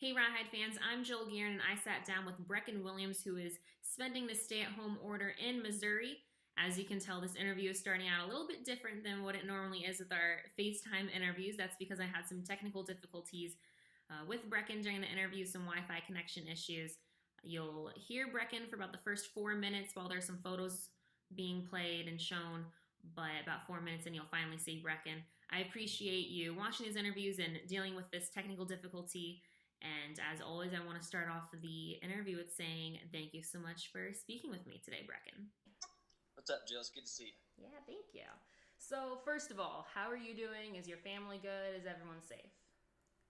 Hey, Rawhide fans, I'm Jill Guerin, and I sat down with Breckin Williams, who is spending the stay at home order in Missouri. As you can tell, this interview is starting out a little bit different than what it normally is with our FaceTime interviews. That's because I had some technical difficulties with Breckin during the interview, some Wi Fi connection issues. You'll hear Breckin for about the first 4 minutes while there's some photos being played and shown, but about 4 minutes and you'll finally see Breckin. I appreciate you watching these interviews and dealing with this technical difficulty. And as always, I want to start off the interview with saying thank you so much for speaking with me today, Breckin. What's up, Jill? It's good to see you. Yeah, thank you. So, first of all, how are you doing? Is your family good? Is everyone safe?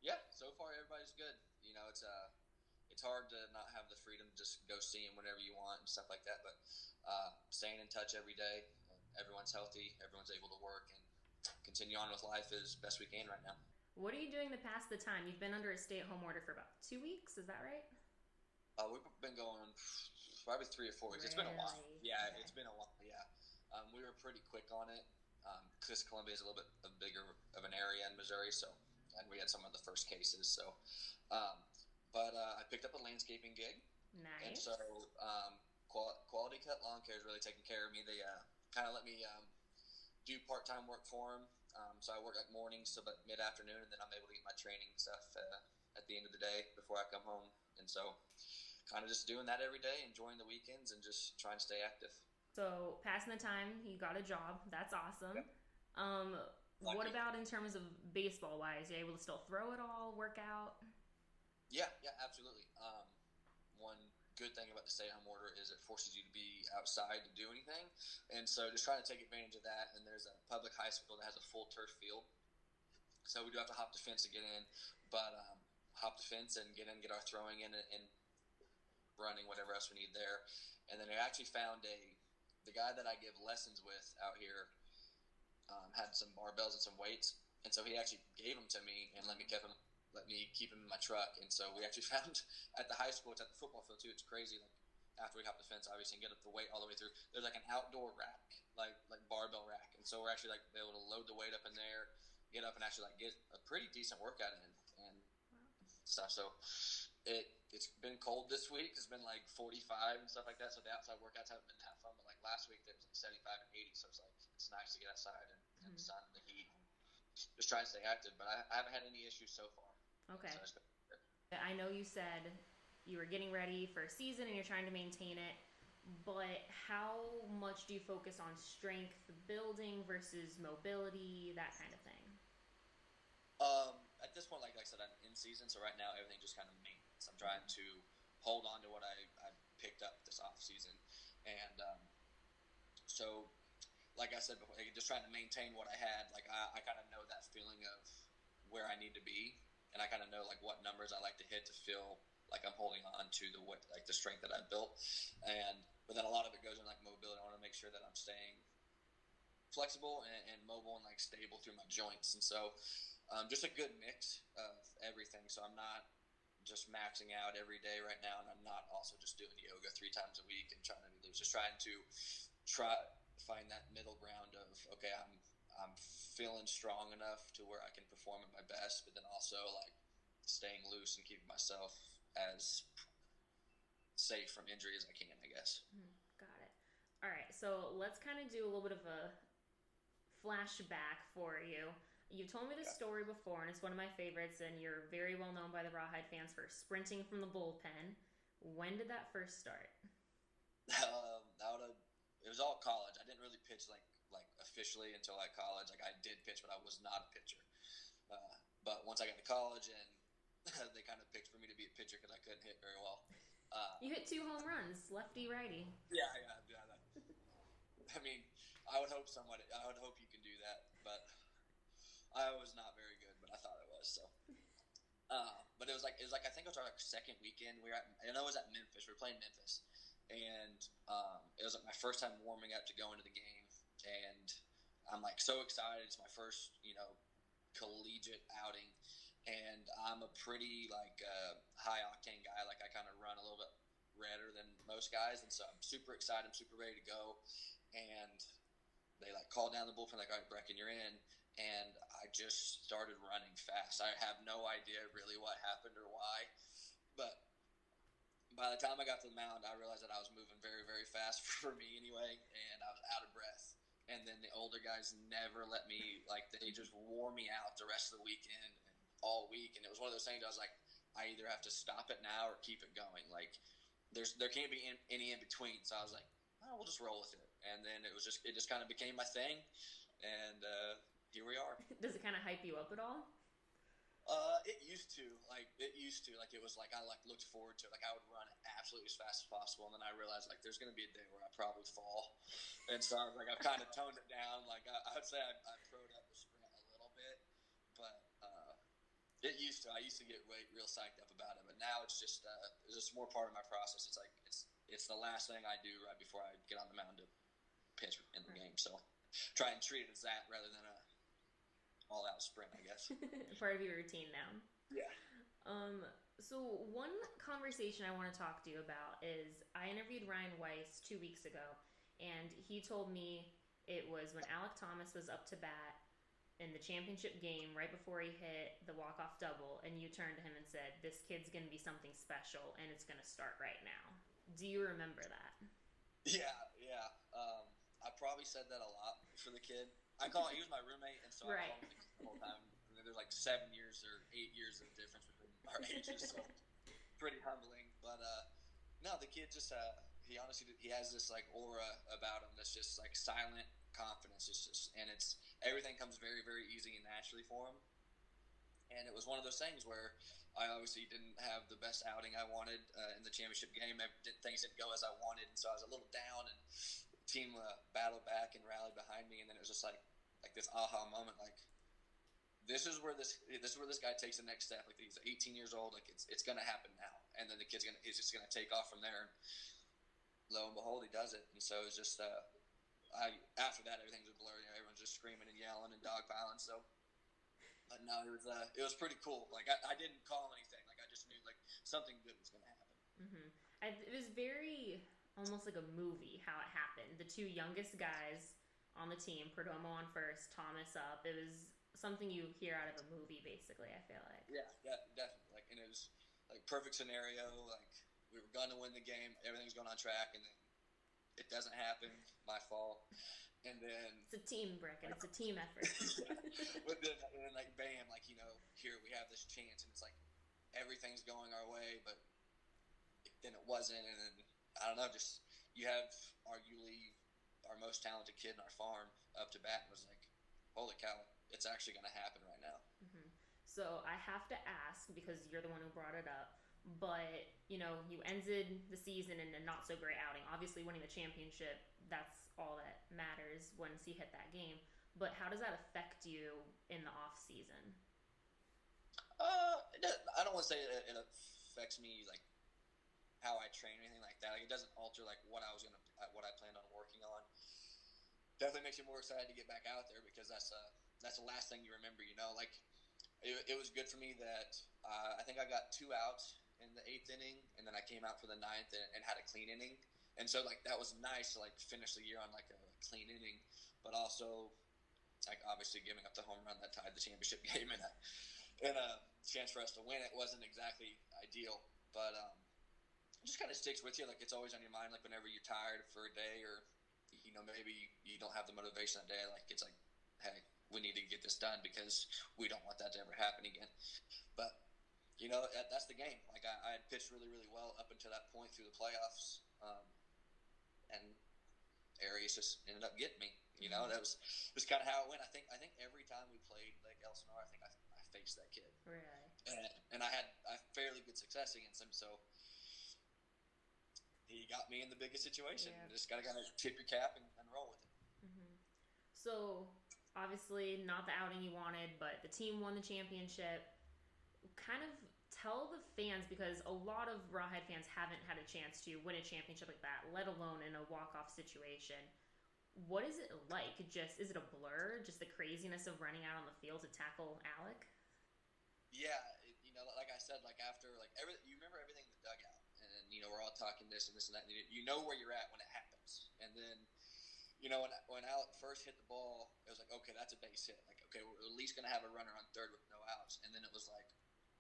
Yeah, so far everybody's good. You know, it's hard to not have the freedom to just go see them whenever you want and stuff like that. But staying in touch every day, everyone's healthy, everyone's able to work and continue on with life as best we can right now. What are you doing to pass the time? You've been under a stay-at-home order for about 2 weeks, is that right? We've been going probably 3 or 4 weeks. It's been a while. Really? Yeah, Okay. it's been a while. Yeah, we were pretty quick on it because Columbia is a little bit bigger of an area in Missouri, so and we had some of the first cases. So, um, but I picked up a landscaping gig, and Nice. so Quality Cut Lawn Care is really taking care of me. They kind of let me do part-time work for them. So I work like mornings to about mid-afternoon, and then I'm able to get my training stuff at the end of the day before I come home. And so kind of just doing that every day, enjoying the weekends, and just trying to stay active. So, passing the time, you got a job. That's awesome. Yep. Um, what Lucky. about in terms of baseball-wise? Are you able to still throw it all, work out? Yeah, absolutely. One good thing about the stay-at-home order is it forces you to be outside to do anything, and so just trying to take advantage of that. And there's a public high school that has a full turf field, so we do have to hop the fence to get in, but hop the fence and get in, get our throwing in, and running, whatever else we need there. And then I actually found the guy that I give lessons with out here had some barbells and some weights, and so he actually gave them to me and let me keep them in my truck. And so we actually found at the high school, it's at the football field too. It's crazy. Like after we hop the fence, obviously, and get up the weight all the way through, there's like an outdoor rack, like barbell rack, and so we're actually like able to load the weight up in there, get up and actually like get a pretty decent workout in and stuff. So it's been cold this week. It's been like 45 and stuff like that. So the outside workouts haven't been that fun. But like last week, there was like 75 and 80. So it's like it's nice to get outside and the sun and the heat. Just trying to stay active. But I haven't had any issues so far. Okay. So it's been good. I know you said you were getting ready for a season and you're trying to maintain it, but how much do you focus on strength building versus mobility, that kind of thing? At this point, like I said, I'm in season. So right now, everything just kind of maintenance. I'm trying to hold on to what I picked up this off season, and so like I said before, like, just trying to maintain what I had. Like I kind of know that feeling of where I need to be, and I kind of know like what numbers I like to hit to feel like I'm holding on to the strength that I built. And but then a lot of it goes in like mobility. I want to make sure that I'm staying flexible and mobile and like stable through my joints. And so just a good mix of everything. So I'm not just maxing out every day right now, and I'm not also just doing yoga 3 times a week and trying to be loose. Just trying to find that middle ground of okay, I'm feeling strong enough to where I can perform at my best, but then also like staying loose and keeping myself as safe from injury as I can, I guess. Got it. All right, so let's kind of do a little bit of a flashback for you. You've told me this Yeah. story before, and it's one of my favorites, and you're very well known by the Rawhide fans for sprinting from the bullpen. When did that first start? It was all college. I didn't really pitch like officially until like college. Like I did pitch, but I was not a pitcher. But once I got to college, and they kind of picked for me to be a pitcher because I couldn't hit very well. You hit 2 home runs, lefty righty. Yeah. I mean, I would hope somebody. I would hope you can do that, but I was not very good. But I thought I was. So, but it was like I think it was our second weekend. I know it was at Memphis. We were playing Memphis, and it was like my first time warming up to go into the game, and I'm like so excited. It's my first, collegiate outing, and I'm a pretty high octane guy. Like I kind of run a little bit redder than most guys, and so I'm super excited. I'm super ready to go, and they like called down the bullpen like, all right, Breckin, you're in. And I just started running fast. I have no idea really what happened or why, by the time I got to the mound, I realized that I was moving very, very fast for me anyway, and I was out of breath. And then the older guys never let me, like, they just wore me out the rest of the weekend and all week. And it was one of those things I was like, I either have to stop it now or keep it going. Like, there can't be any in between. So I was like, oh, we'll just roll with it. And then it just kind of became my thing. And here we are. Does it kind of hype you up at all? It used to. Like, it was like I looked forward to it. Like, I would run absolutely as fast as possible, and then I realized, like, there's going to be a day where I probably fall. And so I was like, I've kind of toned it down. Like, I would say I pro'd up the sprint a little bit, but it used to. I used to get real psyched up about it, but now it's just more part of my process. It's like it's the last thing I do right before I get on the mound to pitch in the game. So try and treat it as that rather than a all-out sprint, I guess. Part of your routine now. Yeah. So one conversation I want to talk to you about is I interviewed Ryan Weiss 2 weeks ago, and he told me it was when Alec Thomas was up to bat in the championship game right before he hit the walk-off double, and you turned to him and said, this kid's going to be something special, and it's going to start right now. Do you remember that? Yeah. I probably said that a lot for the kid. He was my roommate, and so I called him the whole time. And there's like 7 years or 8 years of difference between our ages, so pretty humbling. But no, the kid just he has this like aura about him that's just like silent confidence. It's everything comes very, very easy and naturally for him. And it was one of those things where I obviously didn't have the best outing I wanted in the championship game. Things didn't go as I wanted, and so I was a little down. And the team battled back and rallied behind me, and then it was just like this aha moment, like this is where this guy takes the next step. Like, he's 18 years old. Like, it's gonna happen now, and then he's just gonna take off from there. And lo and behold, he does it. And so it's just after that, everything's a blur. Everyone's just screaming and yelling and dogpiling. So. But no, it was pretty cool. Like, I didn't call anything. Like, I just knew, like, something good was going to happen. Mm-hmm. It was very almost like a movie how it happened. The two youngest guys on the team, Perdomo on first, Thomas up. It was something you hear out of a movie, basically, I feel like. Yeah, definitely. Like, and it was, like, perfect scenario. Like, we were going to win the game. Everything's going on track, and then it doesn't happen. My fault. And then it's a team, Breckin. It's a team effort. But then, like, bam, like, here we have this chance, and it's like everything's going our way, but then it wasn't. And then I don't know, just you have arguably our most talented kid in our farm up to bat, and was like, holy cow, it's actually going to happen right now. Mm-hmm. So I have to ask, because you're the one who brought it up, but you ended the season in a not so great outing. Obviously, winning the championship, that's all that matters once you hit that game. But how does that affect you in the off season? I don't want to say it affects me, like, how I train or anything like that. Like, it doesn't alter, like, what I planned on working on. Definitely makes you more excited to get back out there, because that's the last thing you remember. Like, it was good for me that I think I got 2 outs in the 8th inning, and then I came out for the 9th and had a clean inning. And so, like, that was nice to, like, finish the year on, like, a clean inning, but also, like, obviously giving up the home run that tied the championship game and a chance for us to win it wasn't exactly ideal, but it just kind of sticks with you. Like, it's always on your mind, like, whenever you're tired for a day, or, maybe you don't have the motivation that day, like, it's like, hey, we need to get this done because we don't want that to ever happen again. But, that's the game. Like, I had pitched really, really well up until that point through the playoffs. And Arias just ended up getting me. That was kind of how it went. I think every time we played, like, Elsinore, I think I faced that kid. Really? And I had fairly good success against him, so he got me in the biggest situation. Yeah. Just got to kind of tip your cap and roll with it. Mm-hmm. So, obviously, not the outing you wanted, but the team won the championship. Kind of tell the fans, because a lot of Rawhide fans haven't had a chance to win a championship like that, let alone in a walk-off situation. What is it like? Is it a blur? Just the craziness of running out on the field to tackle Alec? Yeah, like I said, like, after, like, you remember everything in the dugout, and we're all talking this and this and that, and you know where you're at when it happens. And then, when Alec first hit the ball, it was like, okay, that's a base hit. Like, okay, we're at least going to have a runner on third with no outs. And then it was like,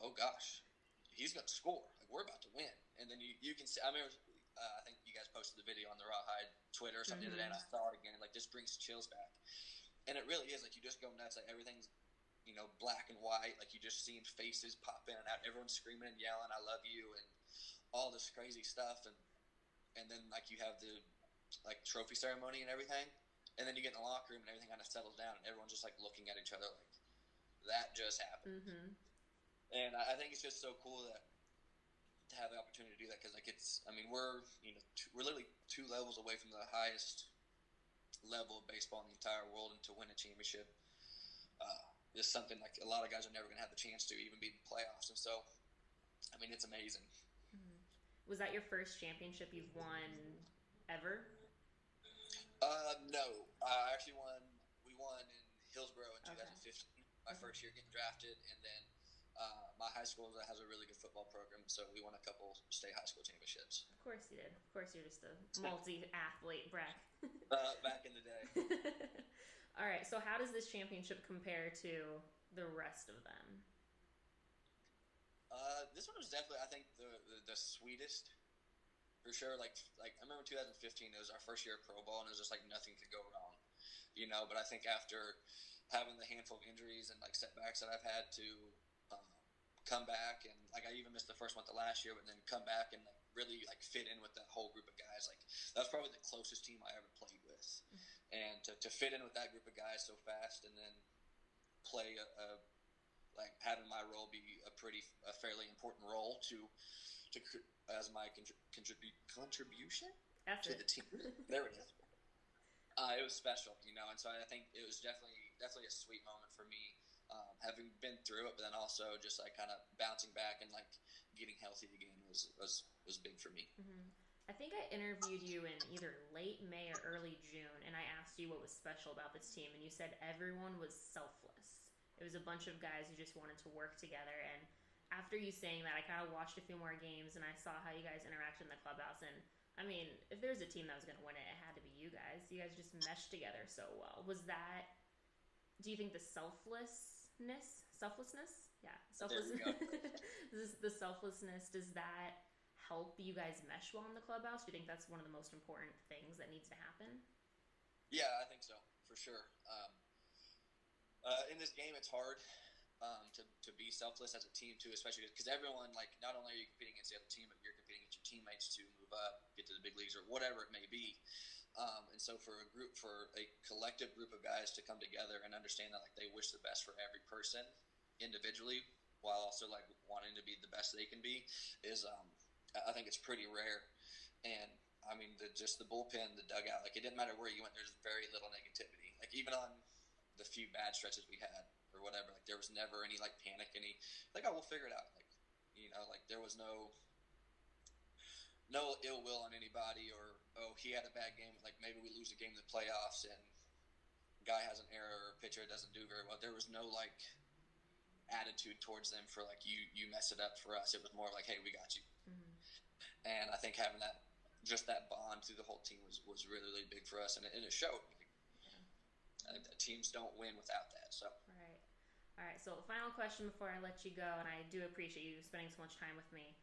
oh gosh, he's he's going to score. Like, we're about to win. And then you can see, I remember, I think you guys posted the video on the Rawhide Twitter or something the other day, and I saw it again. Like, this brings chills back. And it really is. Like, you just go nuts. Like, everything's, black and white. Like, you just seeing faces pop in and out. Everyone's screaming and yelling, I love you, and all this crazy stuff. And then, like, you have the, like, trophy ceremony and everything. And then you get in the locker room and everything kind of settles down, and everyone's just, like, looking at each other like, that just happened. Mm-hmm. And I think it's just so cool to have the opportunity to do that, because like we're literally 2 levels away from the highest level of baseball in the entire world, and to win a championship is something like a lot of guys are never going to have the chance to even be in the playoffs. And so, I mean, it's amazing. Mm-hmm. Was that your first championship you've won ever? No, we won in Hillsborough in 2015. My first year getting drafted, and then my high school has a really good football program, so we won a couple state high school championships. Of course you did. Of course you're just a multi-athlete, Breck. Back in the day. All right, so how does this championship compare to the rest of them? This one was definitely, I think, the sweetest, for sure. Like I remember 2015, it was our first year of pro ball, and it was just like nothing could go wrong, But I think after having the handful of injuries and like setbacks that I've had to come back, and like I even missed the first one the last year, but then come back and like really like fit in with that whole group of guys. Like that's probably the closest team I ever played with, and to fit in with that group of guys so fast, and then play like having my role be a fairly important role to as my contribution to the team. There it is. It was special, and so I think it was definitely a sweet moment for me, having been through it, but then also just like kind of bouncing back and like getting healthy again was big for me. Mm-hmm. I think I interviewed you in either late May or early June, and I asked you what was special about this team, and you said everyone was selfless. It was a bunch of guys who just wanted to work together, and after you saying that, I kind of watched a few more games, and I saw how you guys interacted in the clubhouse, and I mean, if there's a team that was going to win it, it had to be you guys. You guys just meshed together so well. Do you think the selflessness? Yeah, selflessness. The selflessness, does that help you guys mesh well in the clubhouse? Do you think that's one of the most important things that needs to happen? Yeah, I think so, for sure. In this game, it's hard to be selfless as a team too, especially because everyone, like, not only are you competing against the other team, but you're competing against your teammates to move up, get to the big leagues, or whatever it may be. And so for a collective group of guys to come together and understand that like they wish the best for every person individually, while also like wanting to be the best they can be, is I think it's pretty rare. And I mean, just the bullpen, the dugout, like it didn't matter where you went. There's very little negativity. Like even on the few bad stretches we had or whatever, like there was never any like panic, like, oh, we'll figure it out. Like there was no ill will on anybody, or oh, he had a bad game. Like maybe we lose a game in the playoffs and guy has an error or pitcher doesn't do very well. There was no like attitude towards them for like you mess it up for us. It was more like, hey, we got you. Mm-hmm. And I think having that bond through the whole team was really, really big for us, and it showed. I think that teams don't win without that. So all right. So final question before I let you go, and I do appreciate you spending so much time with me.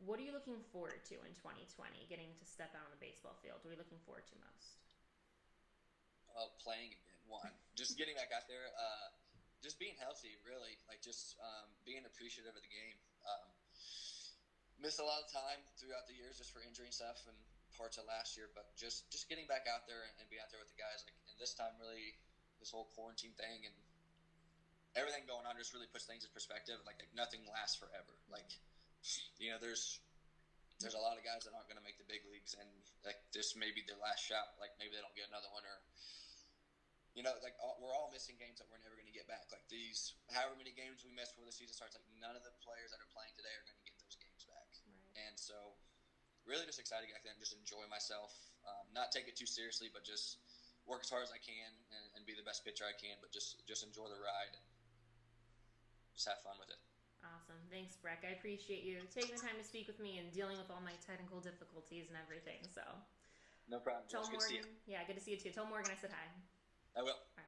What are you looking forward to in 2020? Getting to step out on the baseball field. What are you looking forward to most? Playing again. One, just getting back out there. Just being healthy, really. Like just being appreciative of the game. Missed a lot of time throughout the years just for injury and stuff and parts of last year, but just getting back out there and being out there with the guys. Like, and this time, really, this whole quarantine thing and everything going on just really puts things in perspective. Like nothing lasts forever. Like, there's a lot of guys that aren't going to make the big leagues, and like this may be their last shot. Like maybe they don't get another one, or like we're all missing games that we're never going to get back. Like these, however many games we miss before the season starts, like none of the players that are playing today are going to get those games back. Right. And so, really, just excited to get out there and just enjoy myself. Not take it too seriously, but just work as hard as I can and be the best pitcher I can. But just enjoy the ride and just have fun with it. Awesome. Thanks, Breck. I appreciate you taking the time to speak with me and dealing with all my technical difficulties and everything. So, no problem. Tell Morgan. Yeah, good to see you too. Tell Morgan I said hi. I will.